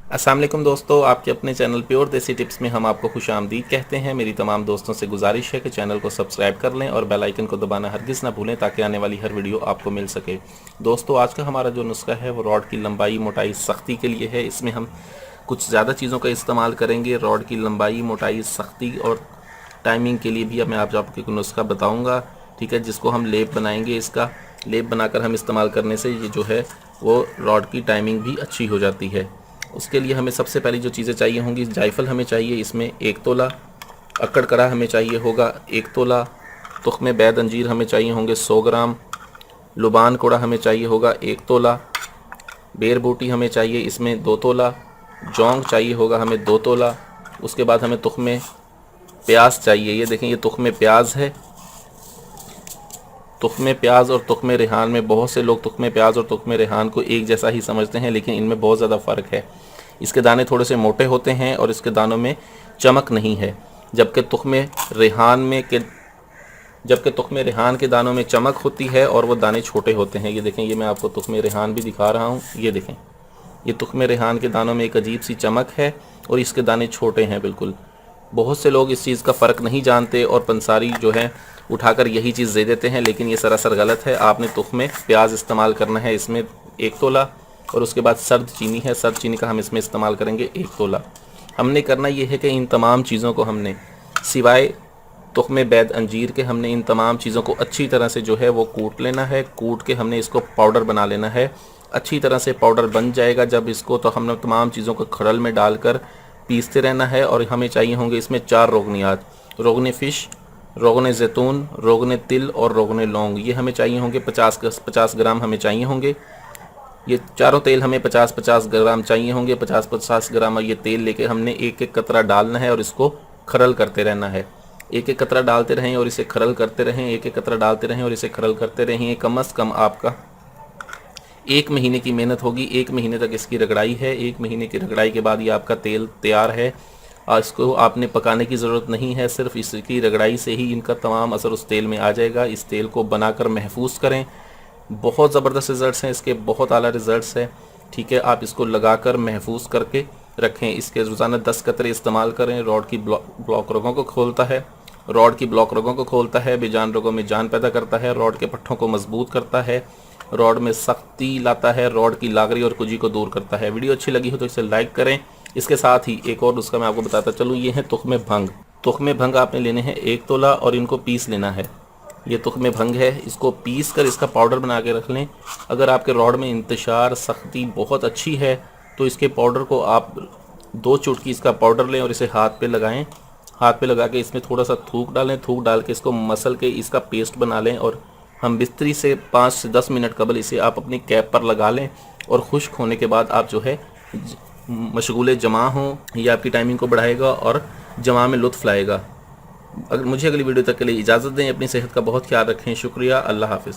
अस्सलाम वालेकुम दोस्तों, आपके अपने चैनल प्योर देसी टिप्स में हम आपको खुश आमदीद कहते हैं। मेरी तमाम दोस्तों से गुजारिश है कि चैनल को सब्सक्राइब कर लें और बेल आइकन को दबाना हरगिज़ ना भूलें ताकि आने वाली हर वीडियो आपको मिल सके। दोस्तों, आज का हमारा जो नुस्खा है वो रॉड की लंबाई मोटाई सख्ती के लिए है। इसमें हम कुछ ज़्यादा चीज़ों का इस्तेमाल करेंगे। रॉड की लंबाई मोटाई सख्ती और टाइमिंग के लिए भी मैं आपको एक नुस्खा बताऊँगा, ठीक है, जिसको हम लेप बनाएंगे। इसका लेप बनाकर हम इस्तेमाल करने से ये जो है वो रॉड की टाइमिंग भी अच्छी हो जाती है। उसके लिए हमें सबसे पहली जो चीज़ें चाहिए होंगी, जायफल हमें चाहिए इसमें 1 तोला, अक्कड़ कड़ा हमें चाहिए होगा 1 तोला, तुख्मे बैद अंजीर हमें चाहिए होंगे 100 ग्राम, लुबान कोड़ा हमें चाहिए होगा 1 तोला, बेर बूटी हमें चाहिए इसमें 2 तोला, जौंग चाहिए होगा हमें 2 तोला। उसके बाद हमें तुख्मे प्याज चाहिए। ये देखें, ये तुख्मे प्याज है। तुख्मे प्याज और तुख्मे रेहान में बहुत से लोग तुख्मे प्याज और तुख्मे रेहान को एक जैसा ही समझते हैं, लेकिन इनमें बहुत ज़्यादा फ़र्क है। इसके दाने थोड़े से मोटे होते हैं और इसके दानों में चमक नहीं है, जबकि तुख्मे रेहान के दानों में चमक होती है और वो दाने छोटे होते हैं। ये देखें, ये मैं आपको तुख्मे रेहान भी दिखा रहा हूँ। ये देखें, ये तुख्मे रेहान के दानों में एक अजीब सी चमक है और इसके दाने छोटे हैं बिल्कुल। बहुत से लोग इस चीज़ का फ़र्क नहीं जानते और पंसारी जो है उठाकर यही चीज़ दे देते हैं, लेकिन ये सरासर गलत है। आपने तुख्मे प्याज इस्तेमाल करना है इसमें 1 तोला, और उसके बाद सर्द चीनी है, सर्द चीनी का हम इसमें इस्तेमाल करेंगे 1 तोला। हमने करना ये है कि इन तमाम चीज़ों को हमने सिवाय तुख्मे बैद अंजीर के हमने इन तमाम चीज़ों को अच्छी तरह से जो है वो कूट लेना है। कूट के हमने इसको पाउडर बना लेना है। अच्छी तरह से पाउडर बन जाएगा जब इसको, तो हमने तमाम चीज़ों को खड़ल में डालकर पीसते रहना है। और हमें चाहिए होंगे इसमें 4 रोगनियात, रोगन फ़िश, रोगन ज़ैतून, रोगन तिल और रोगन लौंग। ये हमें चाहिए होंगे 50 ग्राम हमें चाहिए होंगे। ये चारों तेल हमें 50 ग्राम चाहिए होंगे। 50 ग्राम ये तेल लेके हमने एक एक कतरा डालना है और इसको खरल करते रहना है। एक एक कतरा डालते रहें और इसे खरल करते रहें, एक एक कतरा डालते रहें और इसे खरल करते रहें। कम अज़ कम आपका 1 महीने की मेहनत होगी। 1 महीने तक इसकी रगड़ाई है। 1 महीने की रगड़ाई के बाद ये आपका तेल तैयार है और इसको आपने पकाने की ज़रूरत नहीं है। सिर्फ इसकी रगड़ाई से ही इनका तमाम असर उस तेल में आ जाएगा। इस तेल को बनाकर महफूज करें। बहुत ज़बरदस्त रिज़ल्ट्स हैं इसके, बहुत आला रिज़ल्ट्स हैं, ठीक है। आप इसको लगाकर महफूज करके रखें। इसके रोज़ाना 10 कतरे इस्तेमाल करें। रॉड की ब्लॉक रगों को खोलता है, रॉड की ब्लॉक रगों को खोलता है, बेजान रगों में जान पैदा करता है, रॉड के पट्ठों को मजबूत करता है, रॉड में सख्ती लाता है, रॉड की लागरी और कुजी को दूर करता है। वीडियो अच्छी लगी हो तो इसे लाइक करें। इसके साथ ही एक और नुस्खा मैं आपको बताता चलूँ, ये है तुख्मे भंग। तुख्मे भंग आपने लेने हैं 1 तोला और इनको पीस लेना है। ये तुख्मे भंग है, इसको पीस कर इसका पाउडर बना के रख लें। अगर आपके रॉड में इंतशार सख्ती बहुत अच्छी है तो इसके पाउडर को आप 2 चुटकी इसका पाउडर लें और इसे हाथ पे लगाएं। हाथ पे लगा के इसमें थोड़ा सा थूक डालें। थूक डाल के इसको मसल के इसका पेस्ट बना लें और हम बिस्तरी से 5 से 10 मिनट कबल इसे आप अपनी कैप पर लगा लें। और खुश्क होने के बाद आप जो है मशगूले जमा हों, ये आपकी टाइमिंग को बढ़ाएगा और जमा में लुत्फ़ लाएगा। अगर मुझे अगली वीडियो तक के लिए इजाज़त दें। अपनी सेहत का बहुत ख्याल रखें। शुक्रिया। अल्लाह हाफ़िज़।